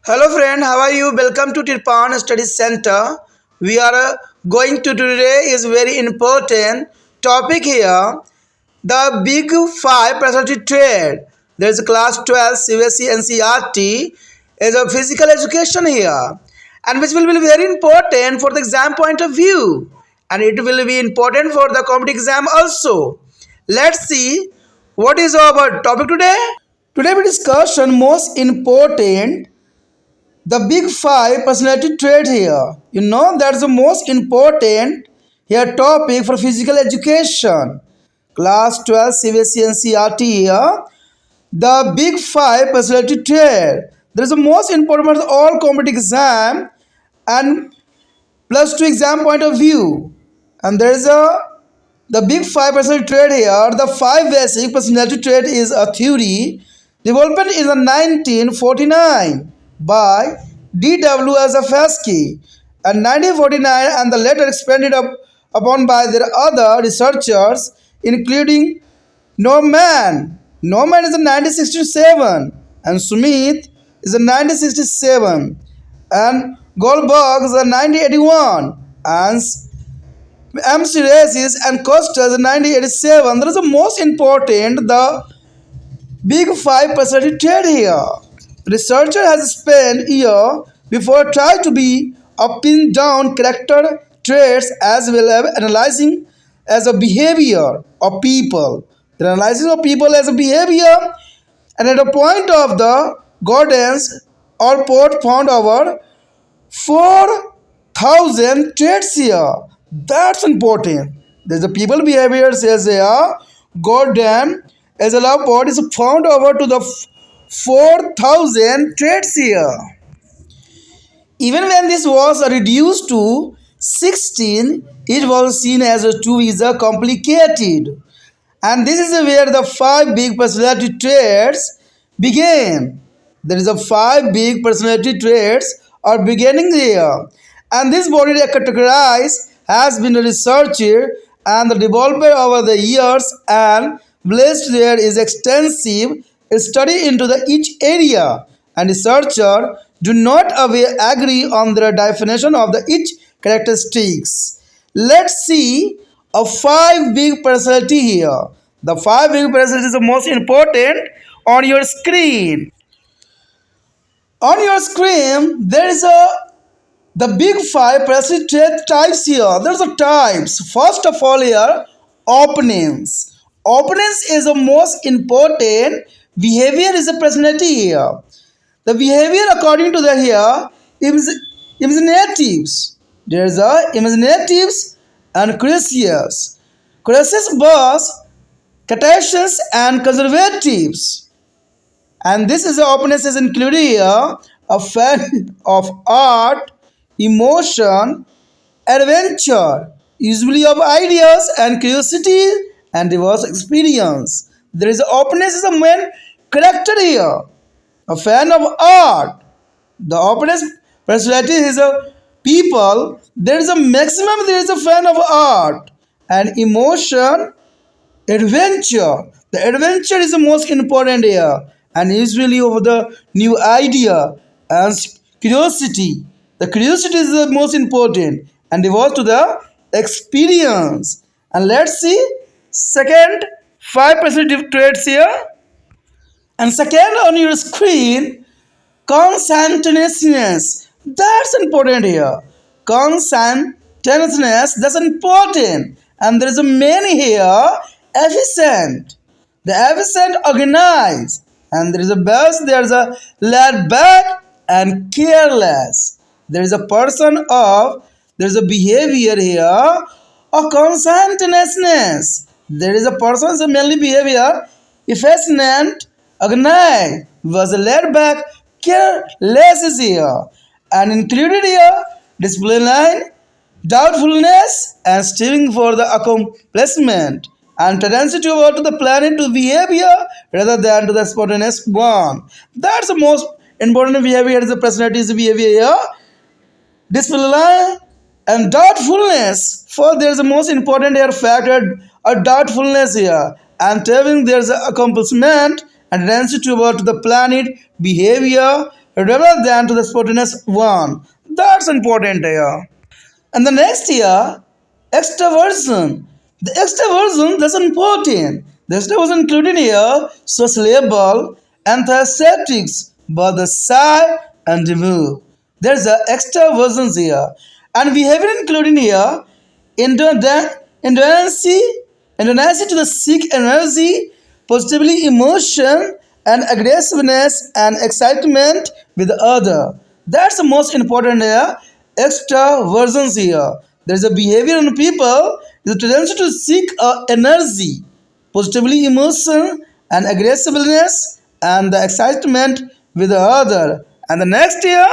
Hello friend, how are you? Welcome to Tirpan Study Center. We are going to today is very important topic here. The big five personality trait. There is a class 12 CWSN NCRT is a physical education here, and which will be very important for the exam point of view, and it will be important for the competitive exam also. Let's see what is our topic today. Today we discussion most important the big five personality trait here. That's the most important here topic for physical education. Class 12 CBSE NCRT here. The big five personality trait. That is the most important for all competitive exam and plus two exam point of view. And there is the big five personality trait here. The five basic personality trait is a theory developed in the 1949 by D.W. as a Fesky and 1949 and the later expanded upon by their other researchers including Norman. Norman is in 1967 and Smith is in 1967 and Goldberg is in 1981 and MC Races and Costas in 1987. That is the most important, the big five personality trait here. Researcher has spent year before try to be a pin down character traits as well as analyzing as a behavior of people. The analyzing of people as a behavior and at a point of the guidance or port found over 4,000 traits here. That's important. There's a people behavior says here, Gordon as a love pod is found over to the 4,000 traits here. Even when this was reduced to 16, it was seen as too complicated. And this is where the five big personality traits begin. There is a five big personality traits are beginning here. And this body categorized has been researched and developed over the years and blessed there is extensive study into the each area and researchers do not agree on the definition of the each characteristics. Let's see a five big personality here. The five big personality is the most important on your screen. On your screen, there is the big five personality trait types here. There's a types. First of all here, openness. Openness is the most important behavior is a personality here. The behavior according to the here imaginatives. There's a imaginatives and curious. Curious boss, Cartesians and conservatives. And this is the openness is included here a fan of art, emotion, adventure, usually of ideas and curiosity and diverse experience. There is openness is a main character here. A fan of art. The openness personality is a people. There is a maximum. There is a fan of art and emotion, adventure. The adventure is the most important here and usually of the new idea and curiosity. The curiosity is the most important and devote to the experience. And let's see second five positive traits here. And second on your screen, conscientiousness. That's important here. Conscientiousness, that's important. And there is a many here, efficient. The efficient organized. And there is a best, there is a laid back and careless. There is a person of, there is a behavior here of conscientiousness. There is a person's mainly behavior, efficient, organized, was laid back, careless is here. And included here, display line, doubtfulness, and striving for the accomplishment, and tendency to over to the planet to behavior rather than to the spontaneous one. That's the most important behavior is the personality's behavior here. Display line and doubtfulness. For there is the most important here factor a doubtfulness here. And having there is an accomplishment and tendency to over to the planet behavior rather than to the spontaneous one. That's important here. And the next year, extraversion. The extraversion, that's important. The extraversion including here sociable, enthusiastics, but the shy and remove. There's the extraversions here. And we have it including here endurance, endurance to the seek energy, positively emotion and aggressiveness and excitement with the other. That's the most important here. Extraversions here. There is a behavior in people, the tendency to seek energy, positively emotion and aggressiveness and the excitement with the other. And the next year,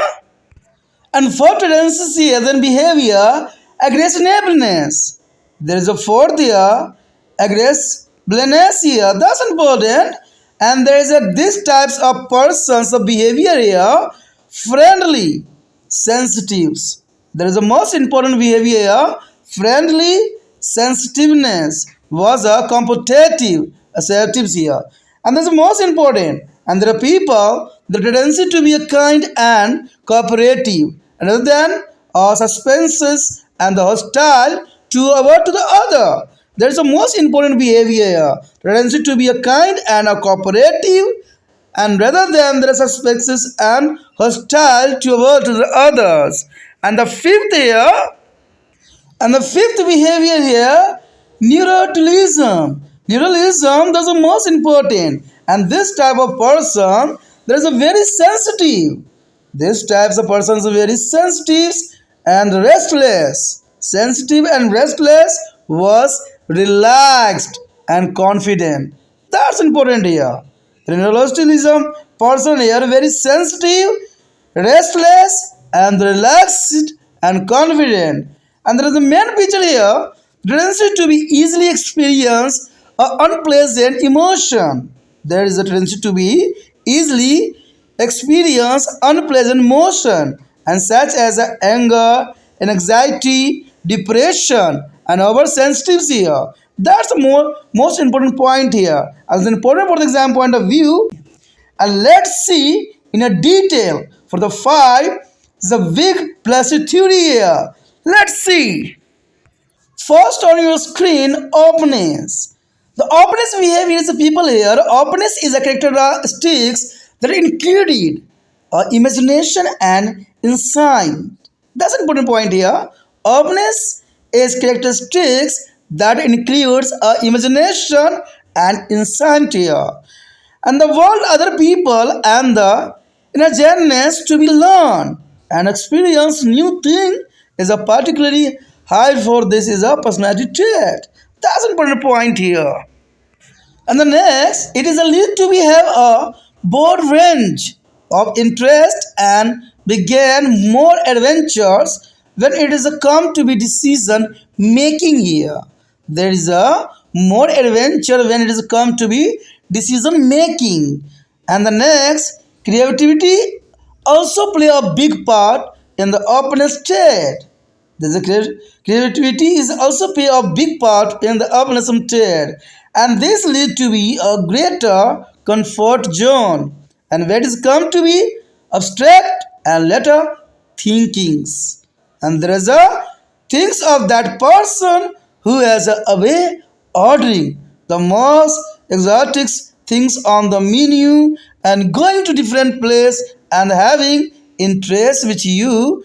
and for tendency as in behavior, aggressiveness. There is a fourth here, aggressiveness here. That's important. And there is a these types of persons of behavior here, friendly, sensitives. There is a most important behavior here, friendly, sensitiveness was a competitive assertives here. And that's the most important. And there are people, the tendency to be a kind and cooperative, rather than suspenses and the hostile to over to the other. There is a most important behavior here. Tendency to be a kind and a cooperative, and rather than there are suspects and hostile to the others. And the fifth here, and the fifth behavior here, neurotalism. Neurotalism, that's the most important. And this type of person, there is a very sensitive. These types of persons are very sensitive and restless. Sensitive and restless was relaxed and confident. That's important here. Neurotalism person here very sensitive, restless and relaxed and confident. And there is a main picture here, tendency to be easily experience a unpleasant emotion. There is a tendency to be easily experience unpleasant emotion and such as anger and anxiety, depression and oversensitives here. That's the most important point here. As important for the exam point of view, and let's see in a detail for the five the big theory here. Let's see. First on your screen, openness. The openness we have here is the people here. Openness is a characteristics that included imagination and insight. That's an important point here. Openness is characteristics that includes imagination and insight here, and the world other people and the inner to be learned and experience new thing is a particularly high for this is a personality trait. That's an important point here. And the next, it is a lead to be have a broad range of interest and begin more adventures when it is a come to be decision making here. There is a more adventure when it is come to be decision making. And the next, creativity also play a big part in the openness state. There's a creativity is also play a big part in the urbanism trade, and this lead to be a greater comfort zone, and where it is come to be abstract and later thinkings, and there is a things of that person who has a way ordering the most exotic things on the menu and going to different place and having interest which you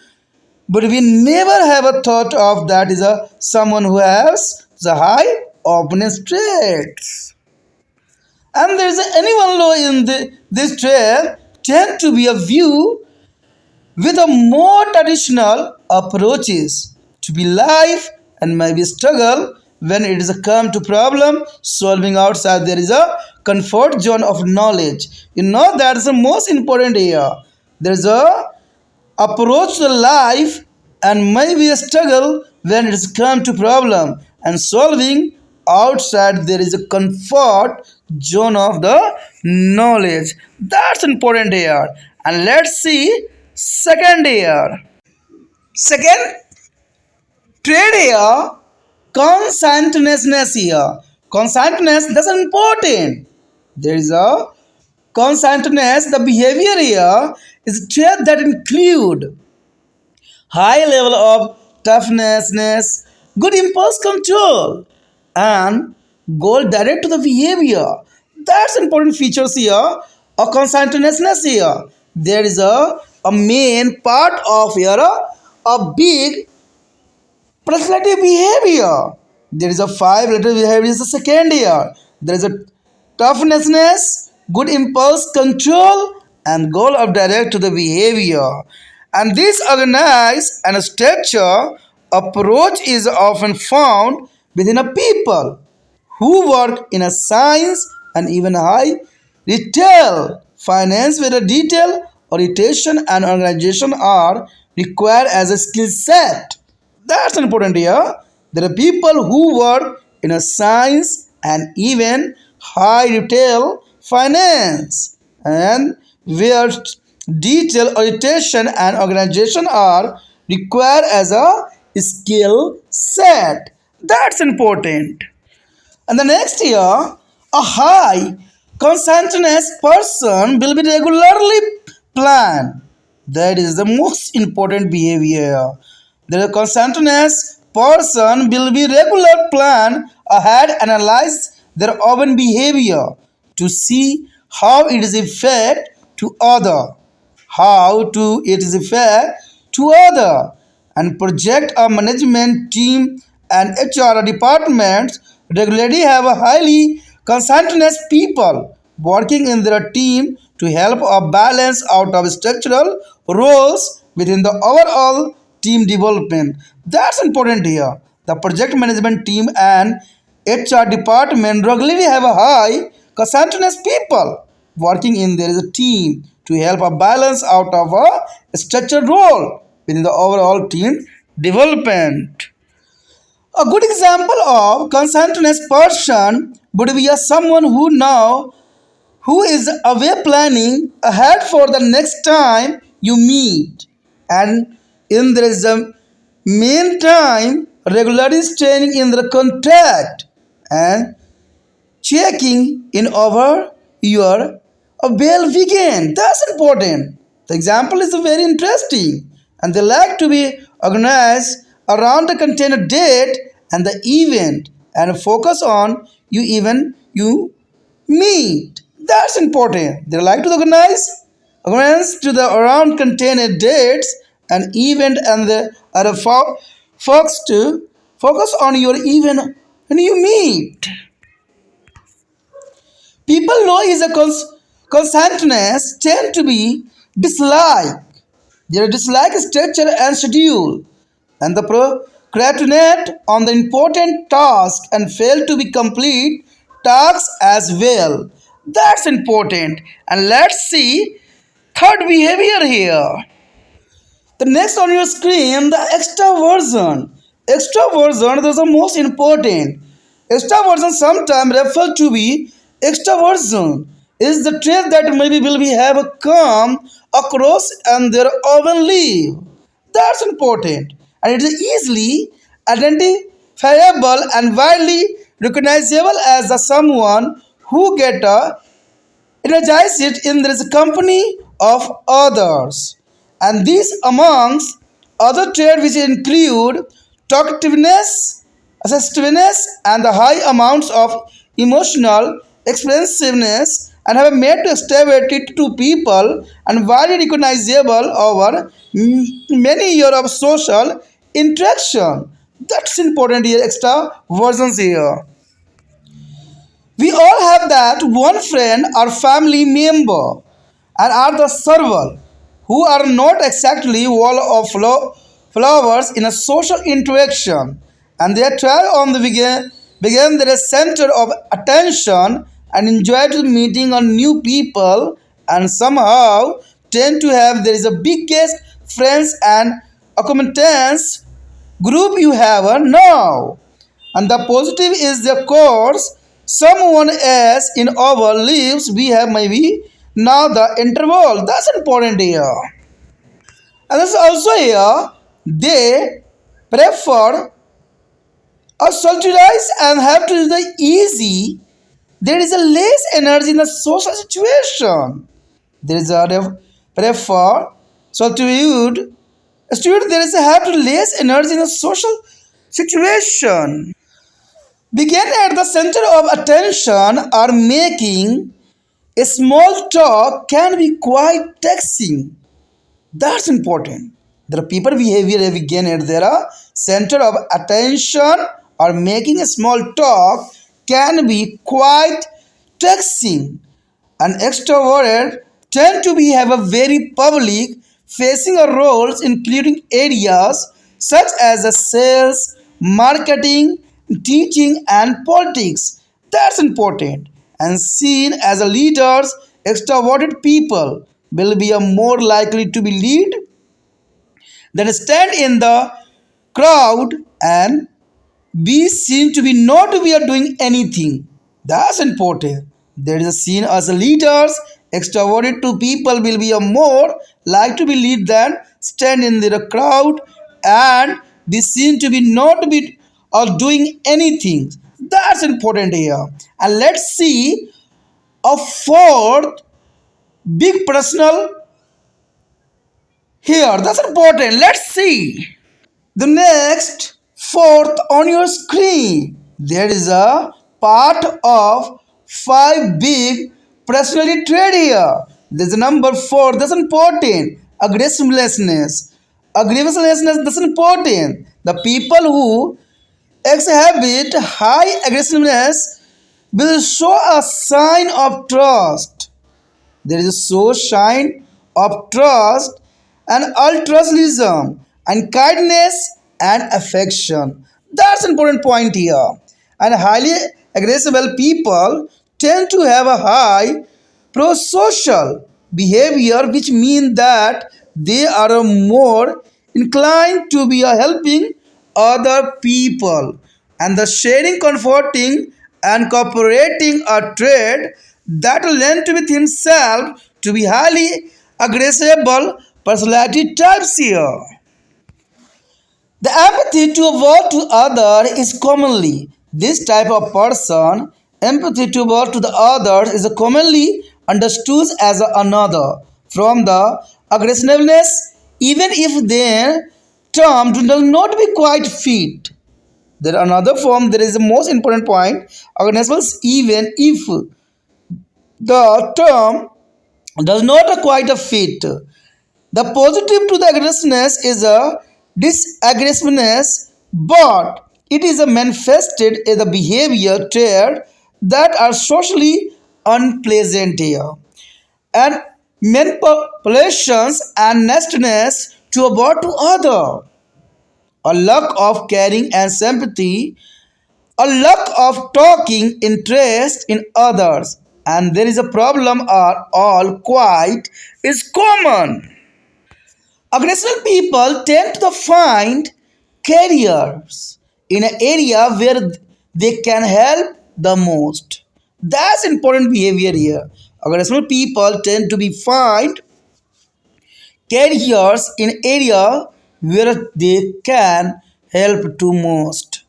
but we never have a thought of that is a someone who has the high openness traits. And there is anyone low in this trait tend to be a view with a more traditional approaches to be life and maybe struggle when it is a come to problem solving outside there is a comfort zone of knowledge. You know that is the most important here. There is a approach the life and maybe a struggle when it is come to problem and solving outside there is a comfort zone of the knowledge. That's important here. And let's see second here. Second trade here, conscientiousness here. Conscientiousness, that's important. There is a conscientiousness, the behavior here is traits that include high level of toughness, good impulse control, and goal direct to the behavior. That's important features here of conscientiousness here. There is a main part of here a big personality behavior. There is a five letter behavior is the second here. There is a toughness, good impulse control, and goal of direct to the behavior. And this organized and structure approach is often found within a people who work in a science and even high retail finance where a detail orientation and organization are required as a skill set. That's important here. There are people who work in a science and even high retail finance and where detail orientation and organization are required as a skill set. That's important. And the next year, a high conscientious person will be regularly planned. That is the most important behavior. The conscientious person will be regular plan ahead, analyze their own behavior to see how it is effect to other, how to it is effect to other, and project a management team and HR departments regularly have a highly conscientious people working in their team to help a balance out of structural roles within the overall team development. That's important here. The project management team and HR department regularly have a high conscientious people working in their team to help a balance out of a structured role within the overall team development. A good example of conscientious person would be a someone who is away planning ahead for the next time you meet, and in there is a meantime regularly staying in the contact and checking in over your well weekend. That's important. The example is very interesting, and they like to be organized around the container date and the event and focus on you even you meet. That's important. They like to organize to the around container dates and event and the other folks to focus on your event when you meet. People know is a conscientiousness tend to be dislike. They dislike structure and schedule, and the procrastinate on the important task and fail to be complete tasks as well. That's important. And let's see third behavior here. The next on your screen, the extraversion. Extraversion is the most important. Extraversion sometimes referred to be extraversion is the trait that maybe will be have come across and their own live. That's important. And it is easily identifiable and widely recognizable as the someone who get a energize it in the company of others. And these amongst other traits which include talkativeness, assertiveness, and the high amounts of emotional expressiveness and have made to stability to people and widely recognizable over many years of social interaction. That's important here, extra versions here. We all have that one friend or family member and are the server who are not exactly wall of flowers in a social interaction, and they try on the begin their center of attention and enjoy to meeting on new people and somehow tend to have there is a biggest friends and acquaintance group you have now. And the positive is the course someone else in our lives we have maybe now the interval. That's important here. And that's also here they prefer a solitude and have to do the easy there is a less energy in the social situation. There is a refer solitude. A student there is a have to less energy in the social situation. Begin at the center of attention or making a small talk can be quite taxing. That's important. The people behavior begin at their center of attention or making a small talk can be quite taxing. An extrovert tend to be have a very public facing a roles including areas such as a sales, marketing, teaching and politics. That's important. And seen as a leaders, extroverted people will be a more likely to be lead than stand in the crowd and be seen to be not to be doing anything. That's important. There is a seen as a leaders, extroverted to people will be a more like to be lead than stand in the crowd and be seen to be not to be or doing anything. That's important here. And let's see a fourth big personal here. That's important. Let's see. The next fourth on your screen, there is a part of five big personality trait here. There's a number four. That's important. Aggressiveness. Aggressiveness. That's important. The people who exhibit high aggressiveness will show a sign of trust. There is a so shine of trust and altruism and kindness and affection. That's important point here. And highly aggressive people tend to have a high prosocial behavior, which means that they are more inclined to be helping other people and the sharing, comforting, and cooperating a trait that lend to with himself to be highly aggressive personality types here. The empathy toward to other is commonly this type of person. Empathy toward to the others is commonly understood as another from the aggressiveness, even if their term does not be quite fit. There another form. There is the most important point. Aggressiveness, even if the term does not quite fit. The positive to the aggressiveness is a disaggressiveness, but it is a manifested as a behavior trait that are socially unpleasant here. And manipulations and nastiness to about to other. A lack of caring and sympathy, a lack of talking interest in others, and there is a problem are all quite is common. Aggressive people tend to find careers in an area where they can help the most. That's important behavior here. Aggressive people tend to be find careers in area where they can help to most.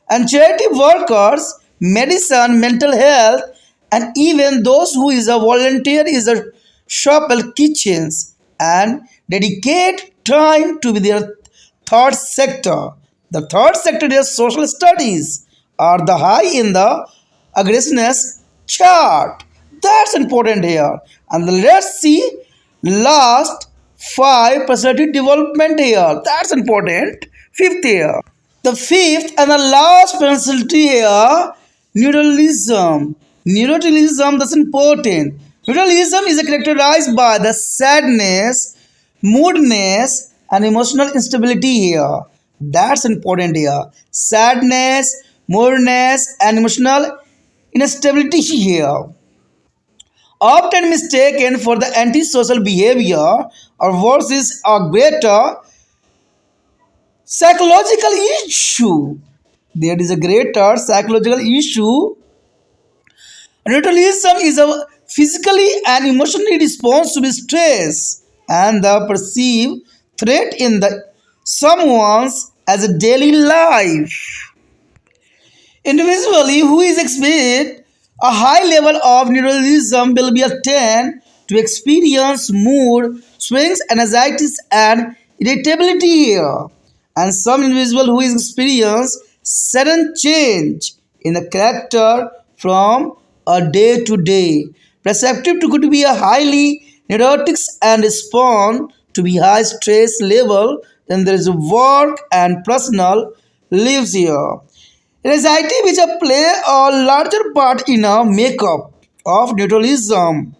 And charity workers, medicine, mental health, and even those who is a volunteer is a shop kitchens and dedicate time to their third sector. The third sector is social studies are the high in the aggressiveness chart. That's important here. And let's see last five personality development here. That's important. Fifth here. The fifth and the last personality here, neuralism. Neuralism that's important. Neuralism is characterized by the sadness, moodiness, and emotional instability here. That's important here. Sadness, moodiness, and emotional instability here. Often mistaken for the antisocial behavior or worse is a greater psychological issue. There is a greater psychological issue. Neutralism is a physically and emotionally response to stress and the perceived threat in the someone's as a daily life. Individually who is exhibit A high level of neuralism will be attained to experience mood swings, anxieties, and irritability here. And some individual who experience sudden change in the character from a day to day. Perceptive to could be a highly neurotics and respond to be high stress level. Then there is work and personal lives here. Anxiety which play a larger part in a makeup of neutralism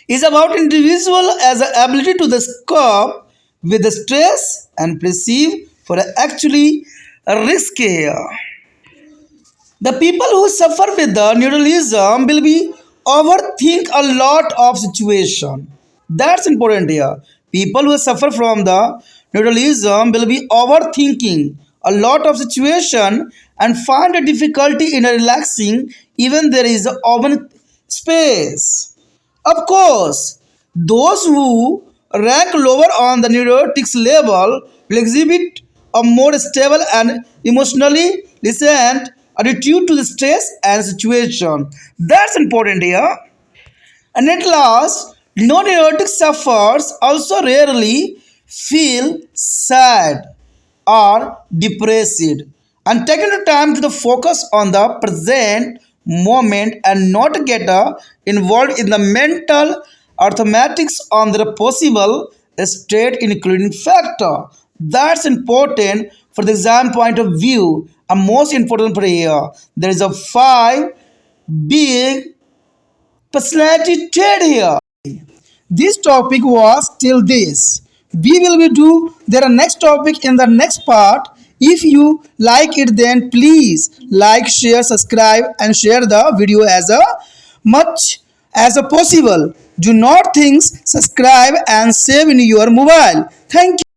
is about individual as a ability to the cope with the stress and perceive for actually risky. The people who suffer with the neuralism will be overthink a lot of situation. That's important here. People who suffer from the neuralism will be overthinking a lot of situation and find a difficulty in a relaxing even there is a open space. Of course, those who rank lower on the neurotics level will exhibit a more stable and emotionally resilient attitude to the stress and situation. That's important here. And at last, non-erotic sufferers also rarely feel sad or depressed and taking the time to the focus on the present moment and not get involved in the mental arithmetics on the possible state including factor. That's important for the exam point of view and most important for here. There is a five big personality trait here. This topic was till this. We will be do their next topic in the next part. If you like it, then please like, share, subscribe, and share the video as a much as a possible. Do not think subscribe and save in your mobile. Thank you.